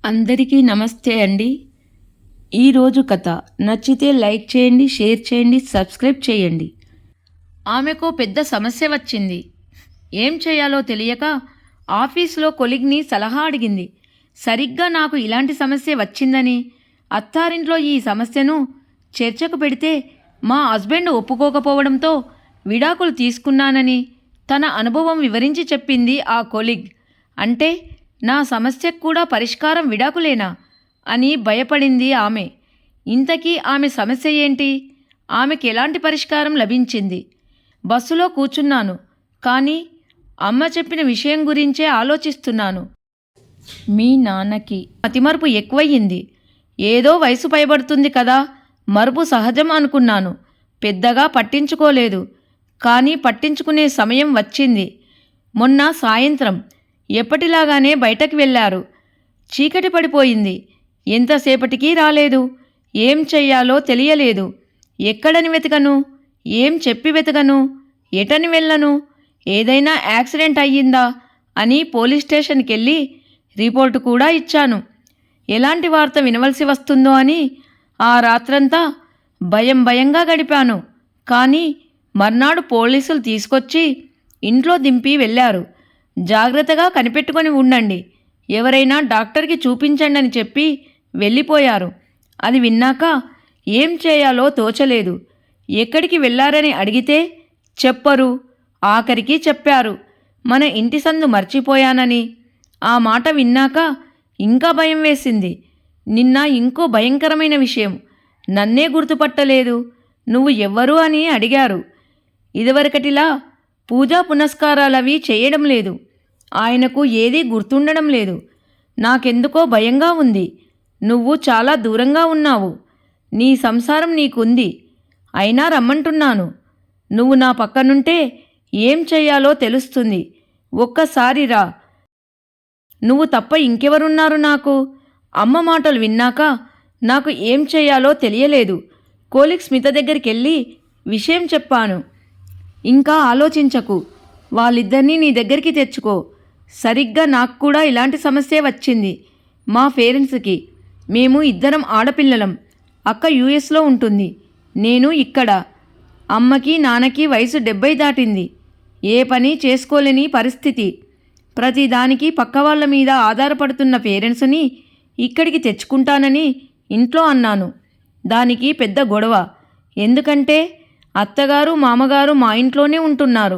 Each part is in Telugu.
అందరికీ నమస్తే అండి. ఈరోజు కథ నచ్చితే లైక్ చేయండి, షేర్ చేయండి, సబ్స్క్రైబ్ చేయండి. ఆమెకు పెద్ద సమస్య వచ్చింది. ఏం చేయాలో తెలియక ఆఫీసులో కొలీగ్ని సలహా అడిగింది. సరిగ్గా నాకు ఇలాంటి సమస్య వచ్చిందని, అత్తారింట్లో ఈ సమస్యను చర్చకు పెడితే మా హస్బెండ్ ఒప్పుకోకపోవడంతో విడాకులు తీసుకున్నానని తన అనుభవం వివరించి చెప్పింది ఆ కొలీగ్. అంటే నా సమస్యకు కూడా పరిష్కారం విడాకులేనా అని భయపడింది ఆమె. ఇంతకీ ఆమె సమస్య ఏంటి? ఆమెకి ఎలాంటి పరిష్కారం లభించింది? బస్సులో కూర్చున్నాను, కానీ అమ్మ చెప్పిన విషయం గురించే ఆలోచిస్తున్నాను. మీ నాన్నకి అతిమరుపు ఎక్కువయ్యింది. ఏదో వయసు పైబడుతుంది కదా, మరుపు సహజం అనుకున్నాను. పెద్దగా పట్టించుకోలేదు. కానీ పట్టించుకునే సమయం వచ్చింది. మొన్న సాయంత్రం ఎప్పటిలాగానే బయటకు వెళ్ళారు. చీకటి పడిపోయింది. ఎంతసేపటికి రాలేదు. ఏం చెయ్యాలో తెలియలేదు. ఎక్కడని వెతకను? ఏం చెప్పి వెతకను? ఎటని వెళ్ళను? ఏదైనా యాక్సిడెంట్ అయ్యిందా అని పోలీస్ స్టేషన్కి వెళ్ళి రిపోర్టు కూడా ఇచ్చాను. ఎలాంటి వార్త వినవలసి వస్తుందో అని ఆ రాత్రంతా భయంగా గడిపాను. కానీ మర్నాడు పోలీసులు తీసుకొచ్చి ఇంట్లో దింపి వెళ్ళారు. జాగ్రత్తగా కనిపెట్టుకొని ఉండండి, ఎవరైనా డాక్టర్కి చూపించండి అని చెప్పి వెళ్ళిపోయారు. అది విన్నాక ఏం చేయాలో తోచలేదు. ఎక్కడికి వెళ్ళారని అడిగితే చెప్పరు. ఆఖరికి చెప్పారు, మన ఇంటి సందు మర్చిపోయానని. ఆ మాట విన్నాక ఇంకా భయం వేసింది. నిన్న ఇంకో భయంకరమైన విషయం. నన్నే గుర్తుపట్టలేదు. నువ్వు ఎవ్వరు అని అడిగారు. ఇదివరకటిలా పూజా పునస్కారాలవి చేయడం లేదు. ఆయనకు ఏదీ గుర్తుండడం లేదు. నాకెందుకో భయంగా ఉంది. నువ్వు చాలా దూరంగా ఉన్నావు. నీ సంసారం నీకుంది. అయినా రమ్మంటున్నాను. నువ్వు నా పక్కనుంటే ఏం చెయ్యాలో తెలుస్తుంది. ఒక్కసారి రా. నువ్వు తప్ప ఇంకెవరున్నారు నాకు? అమ్మ మాటలు విన్నాక నాకు ఏం చెయ్యాలో తెలియలేదు. కోలిక్ స్మిత దగ్గరికి వెళ్ళి విషయం చెప్పాను. ఇంకా ఆలోచించకు. వాళ్ళిద్దరినీ నీ దగ్గరికి తెచ్చుకో. సరిగ్గా నాకు కూడా ఇలాంటి సమస్య వచ్చింది. మా పేరెంట్స్కి. మేము ఇద్దరం ఆడపిల్లలం. అక్క యూఎస్లో ఉంటుంది, నేను ఇక్కడ. అమ్మకి నాన్నకి వయసు 70 దాటింది. ఏ పని చేసుకోలేని పరిస్థితి. ప్రతిదానికి పక్కవాళ్ల మీద ఆధారపడుతున్న పేరెంట్స్ని ఇక్కడికి తెచ్చుకుంటానని ఇంట్లో అన్నాను. దానికి పెద్ద గొడవ. ఎందుకంటే అత్తగారు మామగారు మా ఇంట్లోనే ఉంటున్నారు.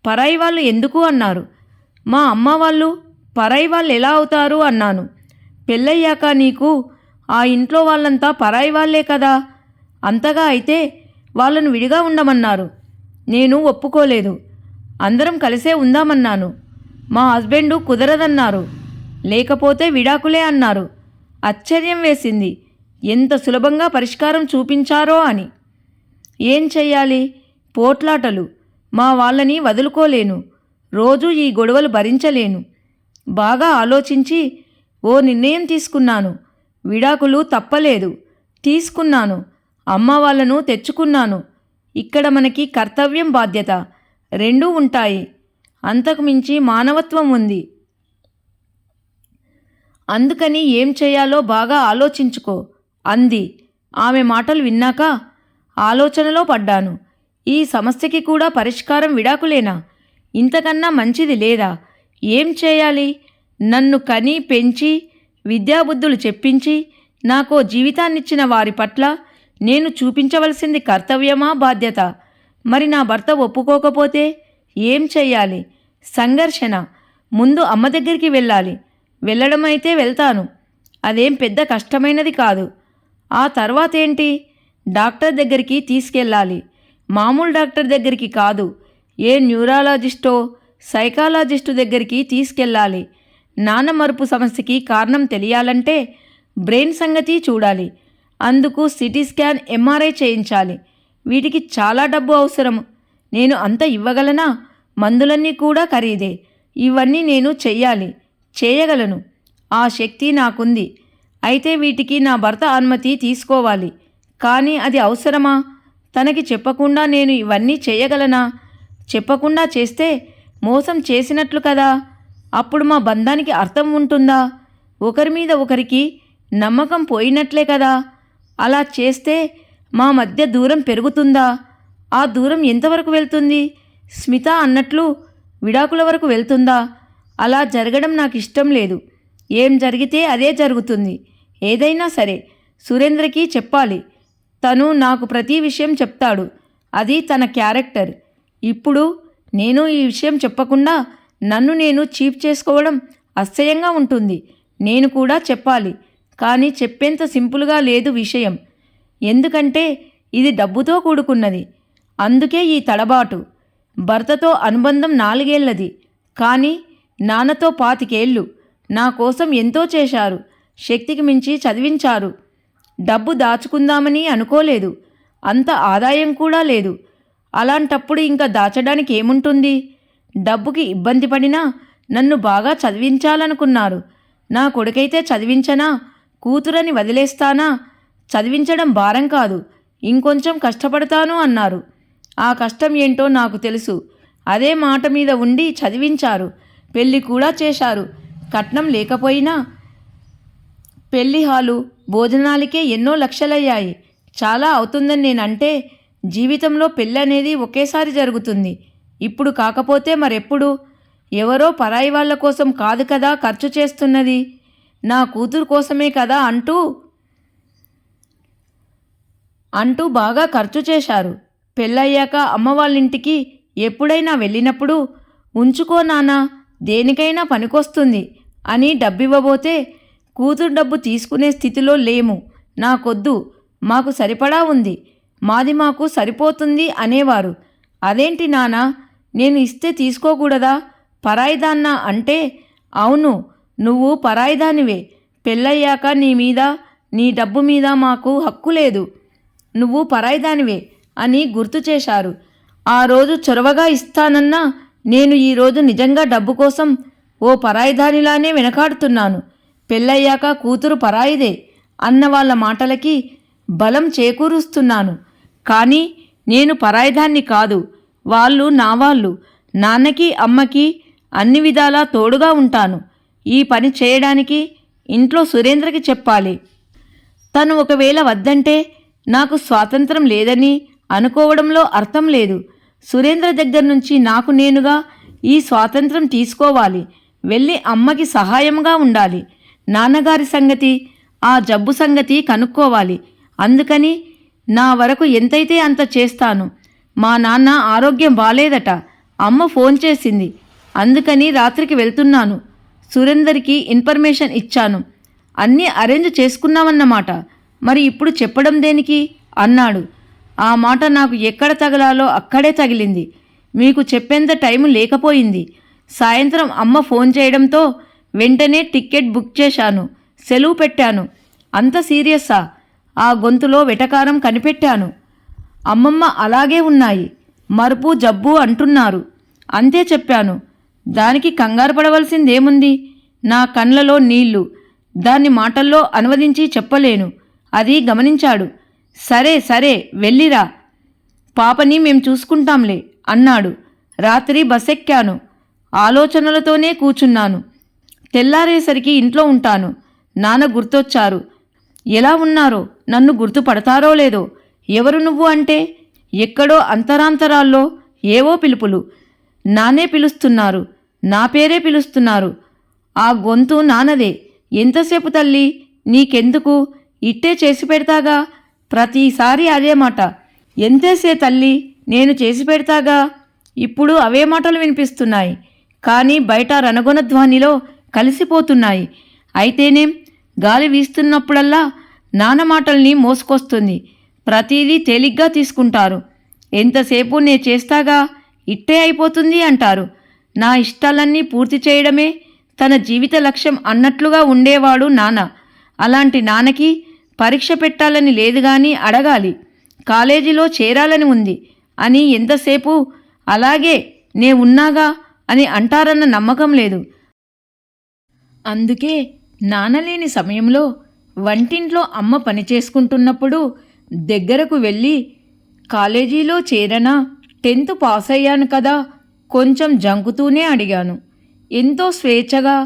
పరాయి వాళ్ళు ఎందుకు అన్నారు. మా అమ్మ వాళ్ళు పరాయి వాళ్ళు ఎలా అవుతారు అన్నాను. పెళ్ళయ్యాక నీకు ఆ ఇంట్లో వాళ్ళంతా పరాయి వాళ్ళే కదా. అంతగా అయితే వాళ్ళను విడిగా ఉండమన్నారు. నేను ఒప్పుకోలేదు. అందరం కలిసే ఉందామన్నాను. మా హస్బెండు కుదరదన్నారు. లేకపోతే విడాకులే అన్నారు. ఆశ్చర్యం వేసింది. ఎంత సులభంగా పరిష్కారం చూపించారో అని. ఏం చెయ్యాలి? పోట్లాటలు. మా వాళ్ళని వదులుకోలేను. రోజూ ఈ గొడవలు భరించలేను. బాగా ఆలోచించి ఓ నిర్ణయం తీసుకున్నాను. విడాకులు తప్పలేదు. తీసుకున్నాను. అమ్మ వాళ్ళను తెచ్చుకున్నాను. ఇక్కడ మనకి కర్తవ్యం, బాధ్యత రెండూ ఉంటాయి. అంతకు మించి మానవత్వం ఉంది. అందుకని ఏం చేయాలో బాగా ఆలోచించుకో అంది. ఆమె మాటలు విన్నాక ఆలోచనలో పడ్డాను. ఈ సమస్యకి కూడా పరిష్కారం విడాకులేనా? ఇంతకన్నా మంచిది లేదా? ఏం చేయాలి? నన్ను కని పెంచి విద్యాబుద్ధులు చెప్పించి నాకో జీవితాన్నిచ్చిన వారి పట్ల నేను చూపించవలసింది కర్తవ్యమా, బాధ్యత? మరి నా భర్త ఒప్పుకోకపోతే ఏం చెయ్యాలి? సంఘర్షణ. ముందు అమ్మ దగ్గరికి వెళ్ళాలి. వెళ్ళడం అయితే వెళ్తాను. అదేం పెద్ద కష్టమైనది కాదు. ఆ తర్వాతేంటి? డాక్టర్ దగ్గరికి తీసుకెళ్ళాలి. మామూలు డాక్టర్ దగ్గరికి కాదు. ఏ న్యూరాలజిస్టో సైకాలజిస్టు దగ్గరికి తీసుకెళ్ళాలి. నాన్న మరుపు సమస్యకి కారణం తెలియాలంటే బ్రెయిన్ సంగతి చూడాలి. అందుకు సిటీ స్కాన్, ఎంఆర్ఐ చేయించాలి. వీటికి చాలా డబ్బు అవసరం. నేను అంత ఇవ్వగలనా? మందులన్నీ కూడా ఖరీదే. ఇవన్నీ నేను చెయ్యాలి. చేయగలను. ఆ శక్తి నాకుంది. అయితే వీటికి నా భర్త అనుమతి తీసుకోవాలి. కానీ అది అవసరమా? తనకి చెప్పకుండా నేను ఇవన్నీ చేయగలనా? చెప్పకుండా చేస్తే మోసం చేసినట్లు కదా. అప్పుడు మా బంధానికి అర్థం ఉంటుందా? ఒకరి మీద ఒకరికి నమ్మకం పోయినట్లే కదా. అలా చేస్తే మా మధ్య దూరం పెరుగుతుందా? ఆ దూరం ఎంతవరకు వెళ్తుంది? స్మిత అన్నట్లు విడాకుల వరకు వెళ్తుందా? అలా జరగడం నాకు ఇష్టం లేదు. ఏం జరిగితే అదే జరుగుతుంది. ఏదైనా సరే సురేంద్రకి చెప్పాలి. తను నాకు ప్రతి విషయం చెప్తాడు. అది తన క్యారెక్టర్. ఇప్పుడు నేను ఈ విషయం చెప్పకుండా నన్ను నేను చీప్ చేసుకోవడం అసహ్యంగా ఉంటుంది. నేను కూడా చెప్పాలి, కానీ చెప్పేంత సింపుల్గా లేదు విషయం. ఎందుకంటే ఇది డబ్బుతో కూడుకున్నది. అందుకే ఈ తడబాటు. భర్తతో అనుబంధం 4 ఏళ్లది, కానీ నాన్నతో 25 ఏళ్ళు. నా కోసం ఎంతో చేశారు. శక్తికి మించి చదివించారు. డబ్బు దాచుకుందామని అనుకోలేదు. అంత ఆదాయం కూడా లేదు. అలాంటప్పుడు ఇంకా దాచడానికి ఏముంటుంది? డబ్బుకి ఇబ్బంది పడినా నన్ను బాగా చదివించాలనుకున్నారు. నా కొడుకైతే చదివించనా? కూతురని వదిలేస్తానా? చదివించడం భారం కాదు, ఇంకొంచెం కష్టపడతాను అన్నారు. ఆ కష్టం ఏంటో నాకు తెలుసు. అదే మాట మీద ఉండి చదివించారు. పెళ్ళి కూడా చేశారు. కట్నం లేకపోయినా పెళ్లి హాలు, భోజనాలకే ఎన్నో లక్షలయ్యాయి. చాలా అవుతుందని నేనంటే, జీవితంలో పెళ్ళి అనేది ఒకేసారి జరుగుతుంది. ఇప్పుడు కాకపోతే మరెప్పుడు? ఎవరో పరాయి వాళ్ళ కోసం కాదు కదా ఖర్చు చేస్తున్నది, నా కూతురు కోసమే కదా అంటూ బాగా ఖర్చు చేశారు. పెళ్ళయ్యాక అమ్మ వాళ్ళింటికి ఎప్పుడైనా వెళ్ళినప్పుడు, ఉంచుకో నాన్నా, దేనికైనా పనికొస్తుంది అని డబ్బివ్వబోతే, కూతురు డబ్బు తీసుకునే స్థితిలో లేము, నాకొద్దు, మాకు సరిపడా ఉంది, మాది మాకు సరిపోతుంది అనేవారు. అదేంటి నాన్న, నేను ఇస్తే తీసుకోకూడదా? పరాయిదాన్నా అంటే, అవును, నువ్వు పరాయిదానివే. పెళ్ళయ్యాక నీ మీద, నీ డబ్బు మీద మాకు హక్కు లేదు. నువ్వు పరాయిదానివే అని గుర్తు చేశారు. ఆ రోజు చొరవగా ఇస్తానన్నా నేను ఈరోజు నిజంగా డబ్బు కోసం ఓ పరాయిదానిలానే వెనకాడుతున్నాను. పెళ్ళయ్యాక కూతురు పరాయిదే అన్న వాళ్ళ మాటలకి బలం చేకూరుస్తున్నాను. కానీ నేను పరాయిదాన్ని కాదు. వాళ్ళు నా వాళ్ళు. నాన్నకి అమ్మకి అన్ని విధాలా తోడుగా ఉంటాను. ఈ పని చేయడానికి ఇంట్లో సురేంద్రకి చెప్పాలి. తను ఒకవేళ వద్దంటే నాకు స్వాతంత్రం లేదని అనుకోవడంలో అర్థం లేదు. సురేంద్ర దగ్గర నుంచి నాకు నేనుగా ఈ స్వాతంత్రం తీసుకోవాలి. వెళ్ళి అమ్మకి సహాయంగా ఉండాలి. నాన్నగారి సంగతి, ఆ జబ్బు సంగతి కనుక్కోవాలి. అందుకని నా వరకు ఎంతైతే అంత చేస్తాను. మా నాన్న ఆరోగ్యం బాలేదట. అమ్మ ఫోన్ చేసింది. అందుకని రాత్రికి వెళ్తున్నాను. సురేందర్కి ఇన్ఫర్మేషన్ ఇచ్చాను. అన్నీ అరేంజ్ చేసుకున్నామన్నమాట. మరి ఇప్పుడు చెప్పడం దేనికి అన్నాడు. ఆ మాట నాకు ఎక్కడ తగలాలో అక్కడే తగిలింది. మీకు చెప్పేంత టైం లేకపోయింది. సాయంత్రం అమ్మ ఫోన్ చేయడంతో వెంటనే టికెట్ బుక్ చేశాను. సెలవు పెట్టాను. అంత సీరియస్సా? ఆ గొంతులో వెటకారం కనిపెట్టాను. అమ్మమ్మ అలాగే ఉన్నాయి, మరుపు జబ్బు అంటున్నారు. అంతే చెప్పాను. దానికి కంగారు పడవలసిందేముంది? నా కళ్ళలో నీళ్లు. దాన్ని మాటల్లో అనువదించి చెప్పలేను. అది గమనించాడు. సరే సరే వెళ్ళిరా, పాపని మేం చూసుకుంటాంలే అన్నాడు. రాత్రి బస్సెక్కాను. ఆలోచనలతోనే కూర్చున్నాను. తెల్లారేసరికి ఇంట్లో ఉంటాను. నాన్న గుర్తొచ్చారు. ఎలా ఉన్నారో, నన్ను గుర్తుపడతారో లేదో. ఎవరు నువ్వు అంటే, ఎక్కడో అంతరాంతరాల్లో ఏవో పిలుపులు. నానే పిలుస్తున్నారు, నా పేరే పిలుస్తున్నారు. ఆ గొంతు నాన్నదే. ఎంతసేపు తల్లి, నీకెందుకు, ఇట్టే చేసి పెడతాగా. ప్రతిసారి అదే మాట. ఎంతేసే తల్లి, నేను చేసి పెడతాగా. ఇప్పుడు అవే మాటలు వినిపిస్తున్నాయి, కానీ బయట రణగొన ధ్వనిలో కలిసిపోతున్నాయి. అయితేనేం, గాలి వీస్తున్నప్పుడల్లా నాన్న మాటల్ని మోసుకొస్తుంది. ప్రతిదీ తేలిగ్గా తీసుకుంటారు. ఎంతసేపు నే చేస్తాగా, ఇట్టే అయిపోతుంది అంటారు. నా ఇష్టాలన్నీ పూర్తి చేయడమే తన జీవిత లక్ష్యం అన్నట్లుగా ఉండేవాడు నాన్న. అలాంటి నాన్నకి పరీక్ష పెట్టాలని లేదు గాని అడగాలి, కాలేజీలో చేరాలని ఉంది అని ఎంతసేపు అలాగే నే ఉన్నాగా అని అంటారన్న నమ్మకం లేదు. అందుకే నాన్నలేని సమయంలో వంటింట్లో అమ్మ పని చేసుకుంటున్నప్పుడు దగ్గరకు వెళ్ళి, కాలేజీలో చేరనా, 10th పాస్ అయ్యాను కదా, కొంచెం జంకుతూనే అడిగాను. ఎంతో స్వేచ్ఛగా,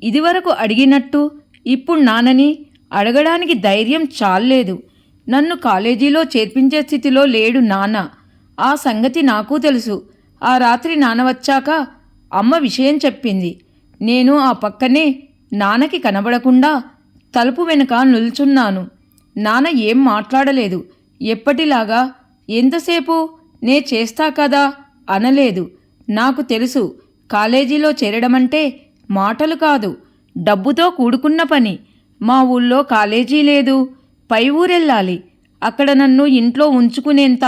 ఇదివరకు అడిగినట్టు ఇప్పుడు నాన్నని అడగడానికి ధైర్యం చాల్లేదు. నన్ను కాలేజీలో చేర్పించే స్థితిలో లేడు నాన్న. ఆ సంగతి నాకు తెలుసు. ఆ రాత్రి నాన్న వచ్చాక అమ్మ విషయం చెప్పింది. నేను ఆ పక్కనే నాన్నకి కనబడకుండా తలుపు వెనుక నిల్చున్నాను. నాన్న ఏం మాట్లాడలేదు. ఎప్పటిలాగా ఎంతసేపు నే చేస్తా కదా అనలేదు. నాకు తెలుసు, కాలేజీలో చేరడమంటే మాటలు కాదు, డబ్బుతో కూడుకున్న పని. మా ఊళ్ళో కాలేజీ లేదు, పై ఊరెళ్ళాలి. అక్కడ నన్ను ఇంట్లో ఉంచుకునేంత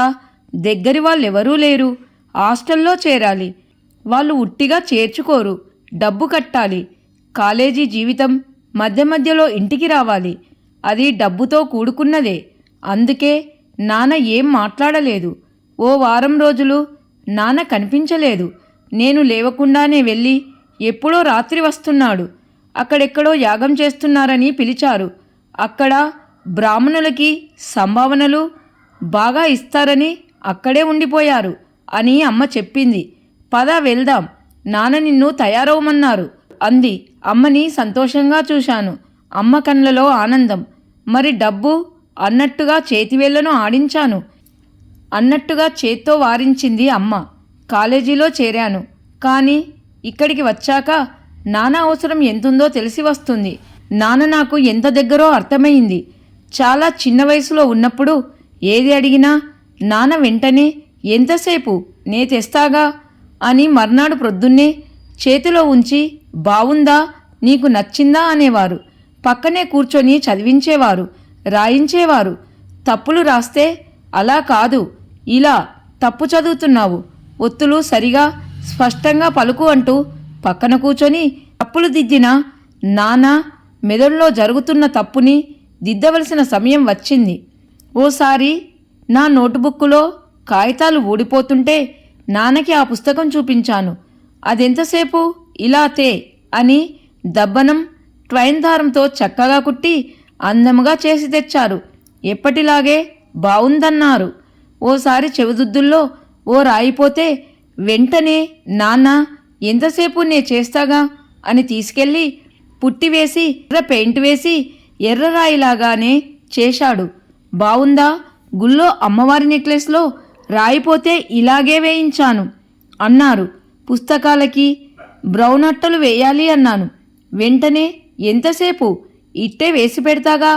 దగ్గరి వాళ్ళెవరూ లేరు. హాస్టల్లో చేరాలి. వాళ్ళు ఉట్టిగా చేర్చుకోరు, డబ్బు కట్టాలి. కాలేజీ జీవితం మధ్య మధ్యలో ఇంటికి రావాలి. అది డబ్బుతో కూడుకున్నదే. అందుకే నాన్న ఏం మాట్లాడలేదు. ఓ వారం రోజులు నాన్న కనిపించలేదు. నేను లేవకుండానే వెళ్ళి ఎప్పుడో రాత్రి వస్తున్నాడు. అక్కడెక్కడో యాగం చేస్తున్నారని పిలిచారు. అక్కడ బ్రాహ్మణులకి సంభావనలు బాగా ఇస్తారని అక్కడే ఉండిపోయారు అని అమ్మ చెప్పింది. పద వెళ్దాం, నాన్న నిన్ను తయారవమన్నారు అంది. అమ్మని సంతోషంగా చూశాను. అమ్మ కళ్ళలో ఆనందం. మరి డబ్బు అన్నట్టుగా చేతివేళ్లను ఆడించాను. అన్నట్టుగా చేత్తో వారించింది అమ్మ. కాలేజీలో చేరాను. కానీ ఇక్కడికి వచ్చాక నాన్న అవసరం ఎంతుందో తెలిసి వస్తుంది. నాన్న నాకు ఎంత దగ్గరో అర్థమైంది. చాలా చిన్న వయసులో ఉన్నప్పుడు ఏది అడిగినా నాన్న వెంటనే ఎంతసేపు నే తెస్తాగా అని మర్నాడు ప్రొద్దున్నే చేతిలో ఉంచి బావుందా, నీకు నచ్చిందా అనేవారు. పక్కనే కూర్చొని చదివించేవారు, రాయించేవారు. తప్పులు రాస్తే అలా కాదు, ఇలా తప్పు చదువుతున్నావు, ఒత్తులు సరిగా స్పష్టంగా పలుకు అంటూ పక్కన కూర్చొని తప్పులు దిద్దిన నాన్న మెదడులో జరుగుతున్న తప్పుని దిద్దవలసిన సమయం వచ్చింది. ఓసారి నా నోటుబుక్కులో కాగితాలు ఊడిపోతుంటే నాన్నకి ఆ పుస్తకం చూపించాను. అదెంతసేపు ఇలా తే అని దబ్బనం ట్వైన్ దారంతో చక్కగా కుట్టి అందముగా చేసి తెచ్చారు. ఎప్పటిలాగే బావుందన్నారు. ఓసారి చెవిదుద్దుల్లో ఓ రాయిపోతే వెంటనే నాన్న ఎంతసేపు నే చేస్తాగా అని తీసుకెళ్ళి పుట్టివేసి ఎర్ర పెయింట్ వేసి ఎర్రరాయిలాగానే చేశాడు. బావుందా, గుళ్ళో అమ్మవారి నెక్లెస్లో రాయిపోతే ఇలాగే వేయించాను అన్నారు. పుస్తకాలకి బ్రౌన్ అట్టలు వేయాలి అన్నాను. వెంటనే ఎంతసేపు, ఇట్టే వేసి పెడతాగా,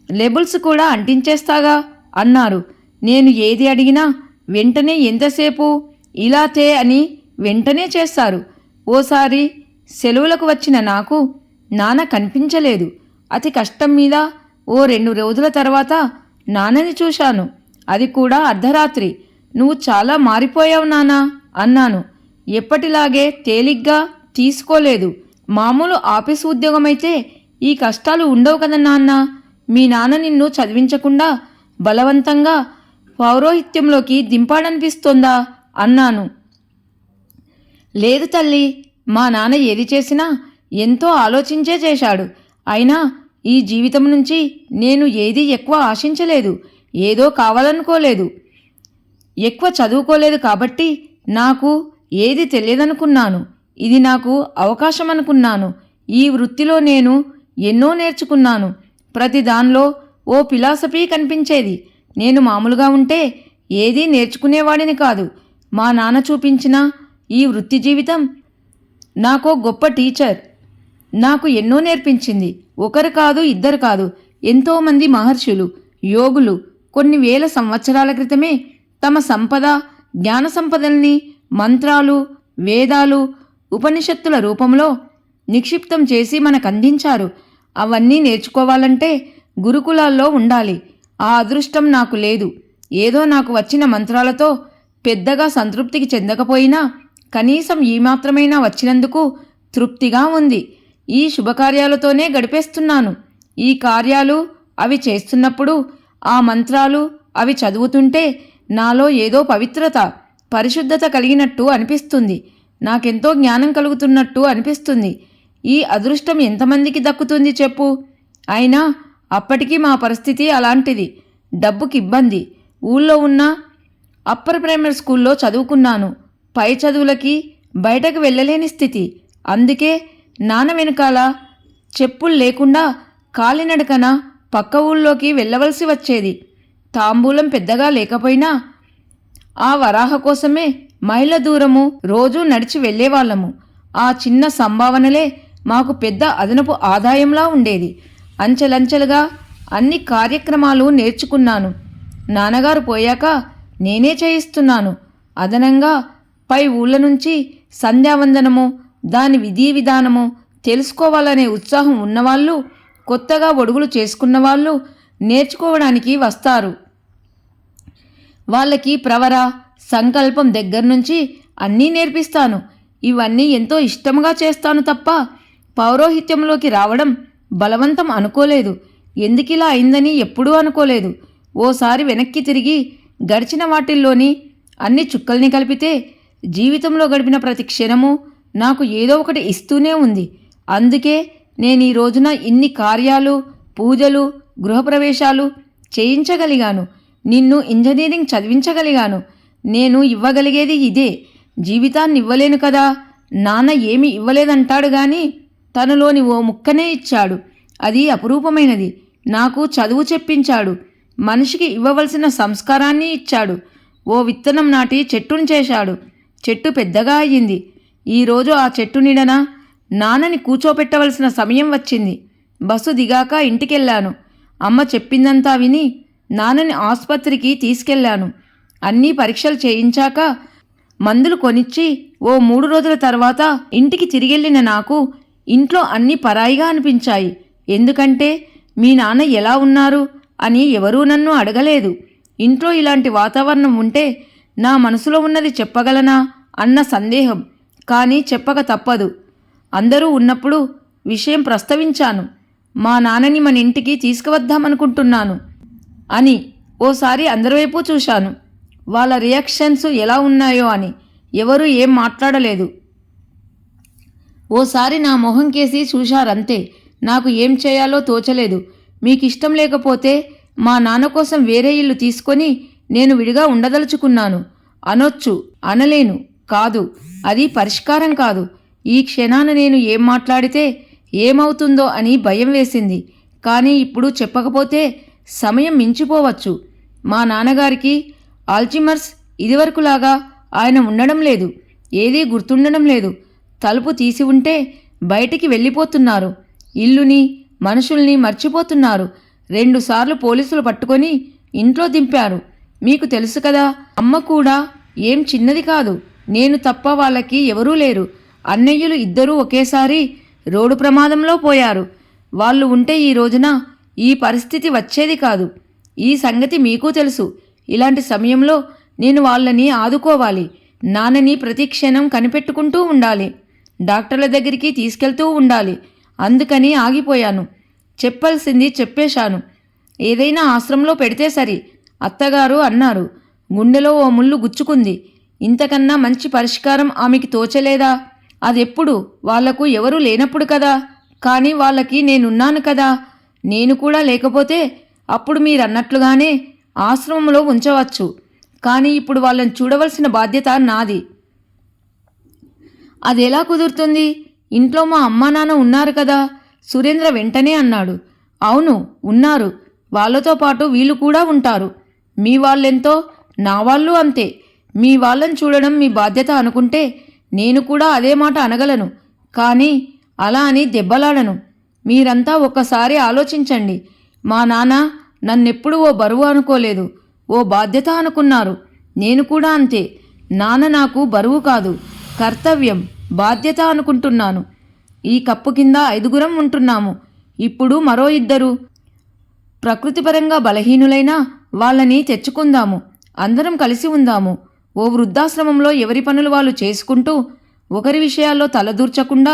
లేబుల్స్ కూడా అంటించేస్తాగా అన్నారు. నేను ఏది అడిగినా వెంటనే ఎంతసేపు, ఇలా తే అని వెంటనే చేస్తారు. ఓసారి సెలవులకు వచ్చిన నాకు నాన్న కనిపించలేదు. అతి కష్టం మీద ఓ 2 రోజుల తర్వాత నాన్నని చూశాను. అది కూడా అర్ధరాత్రి. నువ్వు చాలా మారిపోయావు నాన్నా అన్నాను. ఎప్పటిలాగే తేలిగ్గా తీసుకోలేదు. మామూలు ఆఫీసు ఉద్యోగమైతే ఈ కష్టాలు ఉండవు కదా నాన్న. మీ నాన్న నిన్ను చదివించకుండా బలవంతంగా పౌరోహిత్యంలోకి దింపాడనిపిస్తోందా అన్నాను. లేదు తల్లి, మా నాన్న ఏది చేసినా ఎంతో ఆలోచించే చేశాడు. అయినా ఈ జీవితం నుంచి నేను ఏది ఎక్కువ ఆశించలేదు, ఏదో కావాలనుకోలేదు, ఎక్కువ చదువుకోలేదు. కాబట్టి నాకు ఏది తెలియదనుకున్నాను. ఇది నాకు అవకాశం అనుకున్నాను. ఈ వృత్తిలో నేను ఎన్నో నేర్చుకున్నాను. ప్రతి దానిలో ఓ ఫిలాసఫీ కనిపించేది. నేను మామూలుగా ఉంటే ఏదీ నేర్చుకునేవాడిని కాదు. మా నాన్న చూపించిన ఈ వృత్తి జీవితం నాకో గొప్ప టీచర్. నాకు ఎన్నో నేర్పించింది. ఒకరు కాదు, ఇద్దరు కాదు, ఎంతోమంది మహర్షులు, యోగులు కొన్ని వేల సంవత్సరాల క్రితమే తమ సంపద, జ్ఞాన సంపదల్ని మంత్రాలు, వేదాలు, ఉపనిషత్తుల రూపంలో నిక్షిప్తం చేసి మనకందించారు. అవన్నీ నేర్చుకోవాలంటే గురుకులాల్లో ఉండాలి. ఆ అదృష్టం నాకు లేదు. ఏదో నాకు వచ్చిన మంత్రాలతో పెద్దగా సంతృప్తికి చెందకపోయినా కనీసం ఈ మాత్రమైనా వచ్చినందుకు తృప్తిగా ఉంది. ఈ శుభకార్యాలతోనే గడిపేస్తున్నాను. ఈ కార్యాలు అవి చేస్తున్నప్పుడు, ఆ మంత్రాలు అవి చదువుతుంటే నాలో ఏదో పవిత్రత, పరిశుద్ధత కలిగినట్టు అనిపిస్తుంది. నాకెంతో జ్ఞానం కలుగుతున్నట్టు అనిపిస్తుంది. ఈ అదృష్టం ఎంతమందికి దక్కుతుంది చెప్పు? అయినా అప్పటికీ మా పరిస్థితి అలాంటిది. డబ్బుకి ఇబ్బంది. ఊళ్ళో ఉన్న అప్పర్ ప్రైమరీ స్కూల్లో చదువుకున్నాను. పై చదువులకి బయటకు వెళ్ళలేని స్థితి. అందుకే నాన్న వెనకాల చెప్పులు లేకుండా కాలినడకన పక్క ఊళ్ళోకి వెళ్ళవలసి వచ్చేది. తాంబూలం పెద్దగా లేకపోయినా ఆ వరాహ కోసమే మైళ్ళ దూరము రోజూ నడిచి వెళ్ళేవాళ్ళము. ఆ చిన్న సంభావనలే మాకు పెద్ద అదనపు ఆదాయంలా ఉండేది. అంచెలంచెలుగా అన్ని కార్యక్రమాలు నేర్చుకున్నాను. నాన్నగారు పోయాక నేనే చేయిస్తున్నాను. అదనంగా పై ఊళ్ళ నుంచి సంధ్యావందనము, దాని విధి విధానము తెలుసుకోవాలనే ఉత్సాహం ఉన్నవాళ్ళు, కొత్తగా ఒడుగులు చేసుకున్నవాళ్ళు నేర్చుకోవడానికి వస్తారు. వాళ్ళకి ప్రవర, సంకల్పం దగ్గర నుంచి అన్నీ నేర్పిస్తాను. ఇవన్నీ ఎంతో ఇష్టంగా చేస్తాను తప్ప పౌరోహిత్యంలోకి రావడం బలవంతం అనుకోలేదు. ఎందుకిలా అయిందని ఎప్పుడూ అనుకోలేదు. ఓసారి వెనక్కి తిరిగి గడిచిన వాటిల్లోని అన్ని చుక్కల్ని కలిపితే జీవితంలో గడిపిన ప్రతి క్షణము నాకు ఏదో ఒకటి ఇస్తూనే ఉంది. అందుకే నేను ఈ రోజున ఇన్ని కార్యాలు, పూజలు, గృహప్రవేశాలు చేయించగలిగాను. నిన్ను ఇంజనీరింగ్ చదివించగలిగాను. నేను ఇవ్వగలిగేది ఇదే. జీవితాన్ని ఇవ్వలేను కదా. నాన్న ఏమి ఇవ్వలేదంటాడు గాని తనలోని ఓ ముక్కనే ఇచ్చాడు. అది అపురూపమైనది. నాకు చదువు చెప్పించాడు. మనిషికి ఇవ్వవలసిన సంస్కారాన్ని ఇచ్చాడు. ఓ విత్తనం నాటి చెట్టును చేశాడు. చెట్టు పెద్దగా అయ్యింది. ఈరోజు ఆ చెట్టు నీడన నాన్నని కూర్చోపెట్టవలసిన సమయం వచ్చింది. బస్సు దిగాక ఇంటికెళ్ళాను. అమ్మ చెప్పిందంతా విని నాన్నని ఆసుపత్రికి తీసుకెళ్ళాను. అన్నీ పరీక్షలు చేయించాక మందులు కొనిచ్చి ఓ 3 రోజుల తర్వాత ఇంటికి తిరిగెళ్ళిన నాకు ఇంట్లో అన్నీ పరాయిగా అనిపించాయి. ఎందుకంటే మీ నాన్న ఎలా ఉన్నారు అని ఎవరూ నన్ను అడగలేదు. ఇంట్లో ఇలాంటి వాతావరణం ఉంటే నా మనసులో ఉన్నది చెప్పగలనా అన్న సందేహం. కానీ చెప్పక తప్పదు. అందరూ ఉన్నప్పుడు విషయం ప్రస్తావించాను. మా నాన్నని మన ఇంటికి తీసుకువద్దామనుకుంటున్నాను అని. ఓసారి అందరి వైపు చూశాను. వాళ్ళ రియాక్షన్స్ ఎలా ఉన్నాయో అని. ఎవరూ ఏం మాట్లాడలేదు. ఓసారి నా మొహం కేసి చూశారంతే. నాకు ఏం చేయాలో తోచలేదు. మీకు ఇష్టం లేకపోతే మా నాన్న కోసం వేరే ఇల్లు తీసుకొని నేను విడిగా ఉండదలుచుకున్నాను అనొచ్చు. అనలేను. కాదు, అది పరిష్కారం కాదు. ఈ క్షణాన నేను ఏం మాట్లాడితే ఏమవుతుందో అని భయం వేసింది. కానీ ఇప్పుడు చెప్పకపోతే సమయం మించిపోవచ్చు. మా నాన్నగారికి ఆల్జిమర్స్ ఇదివరకులాగా ఆయన ఉండడం లేదు. ఏదీ గుర్తుండడం లేదు. తలుపు తీసి ఉంటే బయటికి వెళ్ళిపోతున్నారు. ఇల్లుని, మనుషుల్ని మర్చిపోతున్నారు. 2 సార్లు పోలీసులు పట్టుకొని ఇంట్లో దింపారు. మీకు తెలుసు కదా. అమ్మ కూడా ఏం చిన్నది కాదు. నేను తప్ప వాళ్ళకి ఎవరూ లేరు. అన్నయ్యలు 2 ఒకేసారి రోడ్డు ప్రమాదంలో పోయారు. వాళ్ళు ఉంటే ఈ రోజున ఈ పరిస్థితి వచ్చేది కాదు. ఈ సంగతి మీకు తెలుసు. ఇలాంటి సమయంలో నేను వాళ్ళని ఆదుకోవాలి. నాన్నని ప్రతి క్షణం కనిపెట్టుకుంటూ ఉండాలి. డాక్టర్ల దగ్గరికి తీసుకెళ్తూ ఉండాలి. అందుకని ఆగిపోయాను. చెప్పాల్సింది చెప్పేశాను. ఏదైనా ఆశ్రమంలో పెడితే సరి అత్తగారు అన్నారు. గుండెలో ఓ ముళ్ళు గుచ్చుకుంది. ఇంతకన్నా మంచి పరిష్కారం ఆమెకి తోచలేదా? అదెప్పుడు? వాళ్లకు ఎవరూ లేనప్పుడు కదా. కానీ వాళ్ళకి నేనున్నాను కదా. నేను కూడా లేకపోతే అప్పుడు మీరన్నట్లుగానే ఆశ్రమంలో ఉంచవచ్చు. కానీ ఇప్పుడు వాళ్ళని చూడవలసిన బాధ్యత నాది. అదెలా కుదురుతుంది? ఇంట్లో మా అమ్మా నాన్న ఉన్నారు కదా. సురేంద్ర వెంటనే అన్నాడు. అవును, ఉన్నారు. వాళ్ళతో పాటు వీళ్ళు కూడా ఉంటారు. మీ వాళ్ళెంతో నా వాళ్ళు అంతే. మీ వాళ్ళని చూడడం మీ బాధ్యత అనుకుంటే నేను కూడా అదే మాట అనగలను. కానీ అలా అని దెబ్బలాడను. మీరంతా ఒక్కసారి ఆలోచించండి. మా నాన్న నన్నెప్పుడు ఓ బరువు అనుకోలేదు, ఓ బాధ్యత అనుకున్నారు. నేను కూడా అంతే. నాన్న నాకు బరువు కాదు, కర్తవ్యం, బాధ్యత అనుకుంటున్నాను. ఈ కప్పు కింద 5గురం ఉంటున్నాము. ఇప్పుడు మరో 2 ప్రకృతిపరంగా బలహీనులైనా వాళ్ళని తెచ్చుకుందాము. అందరం కలిసి ఉందాము. ఓ వృద్ధాశ్రమంలో ఎవరి పనులు వాళ్ళు చేసుకుంటూ ఒకరి విషయాల్లో తలదూర్చకుండా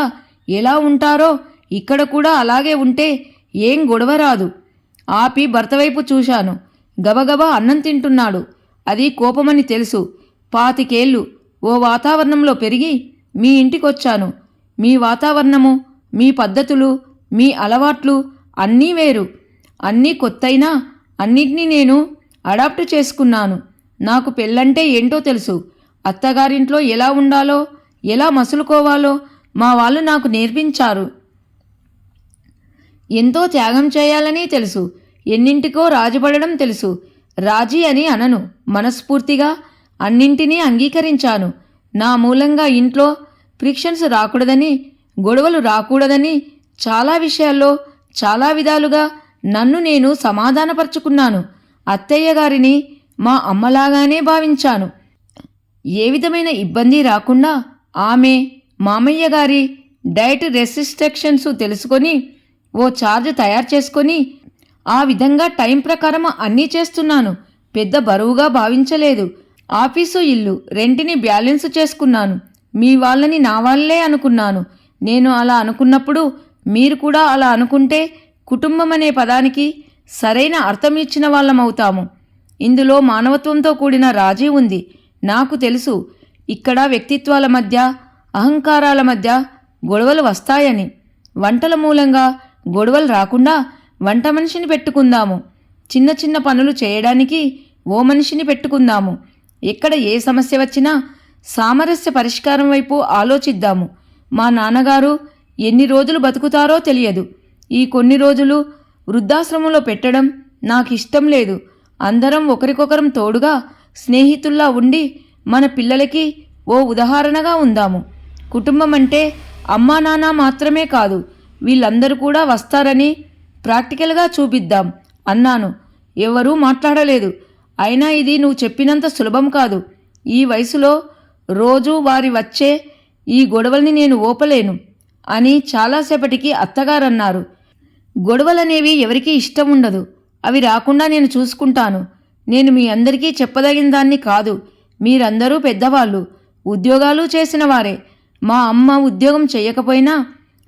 ఎలా ఉంటారో ఇక్కడ కూడా అలాగే ఉంటే ఏం గొడవ రాదు. ఆపి భర్త వైపు చూశాను. గబగబా అన్నం తింటున్నాడు. అది కోపమని తెలుసు. 25 ఏళ్ళు ఓ వాతావరణంలో పెరిగి మీ ఇంటికొచ్చాను. మీ వాతావరణము, మీ పద్ధతులు, మీ అలవాట్లు అన్నీ వేరు. అన్నీ కొత్తైనా అన్నిటినీ నేను అడాప్ట్ చేసుకున్నాను. నాకు పెళ్ళంటే ఏంటో తెలుసు. అత్తగారింట్లో ఎలా ఉండాలో, ఎలా మసులుకోవాలో మా వాళ్ళు నాకు నేర్పించారు. ఎంతో త్యాగం చేయాలని తెలుసు, ఎన్నింటికో రాజుపడడం తెలుసు. రాజీ అని అనను, మనస్ఫూర్తిగా అన్నింటినీ అంగీకరించాను. నా మూలంగా ఇంట్లో ఫ్రిక్షన్స్ రాకూడదని, గొడవలు రాకూడదని చాలా విషయాల్లో చాలా విధాలుగా నన్ను నేను సమాధానపరుచుకున్నాను. అత్తయ్య గారిని మా అమ్మలాగానే భావించాను. ఏ విధమైన ఇబ్బంది రాకుండా ఆమె మామయ్య గారి డైట్ రెస్ట్రిక్షన్స్ తెలుసుకొని ఓ చార్జ్ తయారు చేసుకొని ఆ విధంగా టైం ప్రకారం అన్నీ చేస్తున్నాను. పెద్ద బరువుగా భావించలేదు. ఆఫీసు ఇల్లు రెంటిని బ్యాలెన్స్ చేసుకున్నాను. మీ వాళ్ళని నా వాళ్ళే అనుకున్నాను. నేను అలా అనుకున్నప్పుడు మీరు కూడా అలా అనుకుంటే కుటుంబం అనే పదానికి సరైన అర్థం ఇచ్చిన వాళ్ళమవుతాము. ఇందులో మానవత్వంతో కూడిన రాజీ ఉంది. నాకు తెలుసు ఇక్కడ వ్యక్తిత్వాల మధ్య, అహంకారాల మధ్య గొడవలు వస్తాయని. వంటల మూలంగా గొడవలు రాకుండా వంట మనిషిని పెట్టుకుందాము. చిన్న చిన్న పనులు చేయడానికి ఓ మనిషిని పెట్టుకుందాము. ఎక్కడ ఏ సమస్య వచ్చినా సామరస్య పరిష్కారం వైపు ఆలోచిద్దాము. మా నాన్నగారు ఎన్ని రోజులు బతుకుతారో తెలియదు. ఈ కొన్ని రోజులు వృద్ధాశ్రమంలో పెట్టడం నాకు ఇష్టం లేదు. అందరం ఒకరికొకరం తోడుగా స్నేహితుల్లా ఉండి మన పిల్లలకి ఓ ఉదాహరణగా ఉందాము. కుటుంబం అంటే అమ్మా నాన్న మాత్రమే కాదు, వీళ్ళందరూ కూడా వస్తారని ప్రాక్టికల్గా చూపిద్దాం అన్నాను. ఎవరూ మాట్లాడలేదు. అయినా ఇది నువ్వు చెప్పినంత సులభం కాదు. ఈ వయసులో రోజు వారి వచ్చే ఈ గొడవల్ని నేను ఓపలేను అని చాలాసేపటికి అత్తగారన్నారు. గొడవలనేవి ఎవరికీ ఇష్టం ఉండదు. అవి రాకుండా నేను చూసుకుంటాను. నేను మీ అందరికీ చెప్పదగిన దాన్ని కాదు. మీరందరూ పెద్దవాళ్ళు, ఉద్యోగాలు చేసిన వారే. మా అమ్మ ఉద్యోగం చేయకపోయినా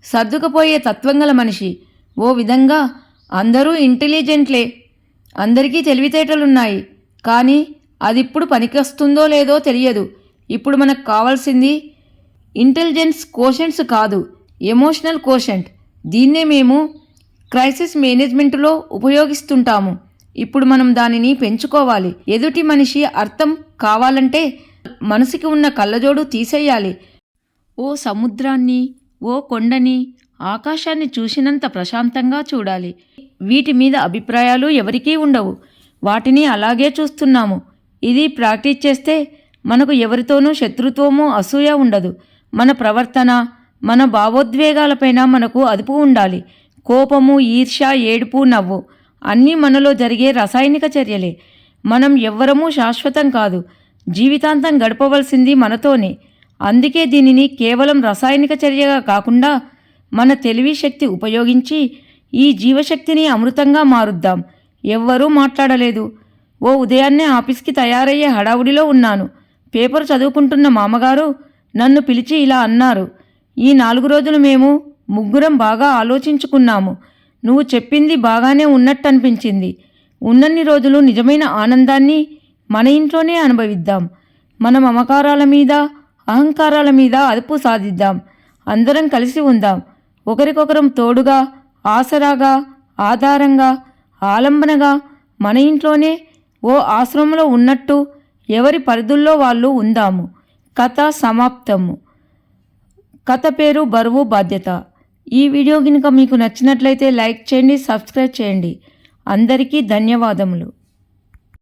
సర్దుకుపోయే తత్వంగల మనిషి. ఓ విధంగా అందరూ ఇంటెలిజెంట్లే, అందరికీ తెలివితేటలున్నాయి. కానీ అదిప్పుడు పనికొస్తుందో లేదో తెలియదు. ఇప్పుడు మనకు కావాల్సింది ఇంటెలిజెన్స్ కోషెంట్స్ కాదు, ఎమోషనల్ కోషెంట్. దీన్నే మేము క్రైసిస్ మేనేజ్మెంట్లో ఉపయోగిస్తుంటాము. ఇప్పుడు మనం దానిని పెంచుకోవాలి. ఎదుటి మనిషి అర్థం కావాలంటే మనసుకి ఉన్న కళ్ళజోడు తీసేయాలి. ఓ సముద్రాన్ని, ఓ కొండని, ఆకాశాన్ని చూసినంత ప్రశాంతంగా చూడాలి. వీటి మీద అభిప్రాయాలు ఎవరికీ ఉండవు. వాటిని అలాగే చూస్తున్నాము. ఇది ప్రాక్టీస్ చేస్తే మనకు ఎవరితోనూ శత్రుత్వమో అసూయ ఉండదు. మన ప్రవర్తన, మన భావోద్వేగాలపైన మనకు అదుపు ఉండాలి. కోపము, ఈర్ష్య, ఏడుపు, నవ్వు అన్నీ మనలో జరిగే రసాయనిక చర్యలే. మనం ఎవ్వరమూ శాశ్వతం కాదు. జీవితాంతం గడపవలసింది మనతోనే. అందుకే దీనిని కేవలం రసాయనిక చర్యగా కాకుండా మన తెలివి శక్తి ఉపయోగించి ఈ జీవశక్తిని అమృతంగా మారుద్దాం. ఎవ్వరూ మాట్లాడలేదు. ఓ ఉదయాన్నే ఆఫీస్కి తయారయ్యే హడావుడిలో ఉన్నాను. పేపర్ చదువుకుంటున్న మామగారు నన్ను పిలిచి ఇలా అన్నారు. ఈ 4 రోజులు మేము ముగ్గురం బాగా ఆలోచించుకున్నాము. నువ్వు చెప్పింది బాగానే ఉన్నట్టనిపించింది. ఉన్నన్ని రోజులు నిజమైన ఆనందాన్ని మన ఇంట్లోనే అనుభవిద్దాం. మన మమకారాల మీద, అహంకారాల మీద అదుపు సాధిద్దాం. అందరం కలిసి ఉందాం. ఒకరికొకరం తోడుగా, ఆసరాగా, ఆధారంగా, ఆలంబనగా మన ఇంట్లోనే ఓ ఆశ్రమంలో ఉన్నట్టు ఎవరి పరిధుల్లో వాళ్ళు ఉందాము. కథ సమాప్తము. కథ పేరు బరువు బాధ్యత. ఈ వీడియో కనుక మీకు నచ్చినట్లయితే లైక్ చేయండి, సబ్స్క్రైబ్ చేయండి. అందరికీ ధన్యవాదములు.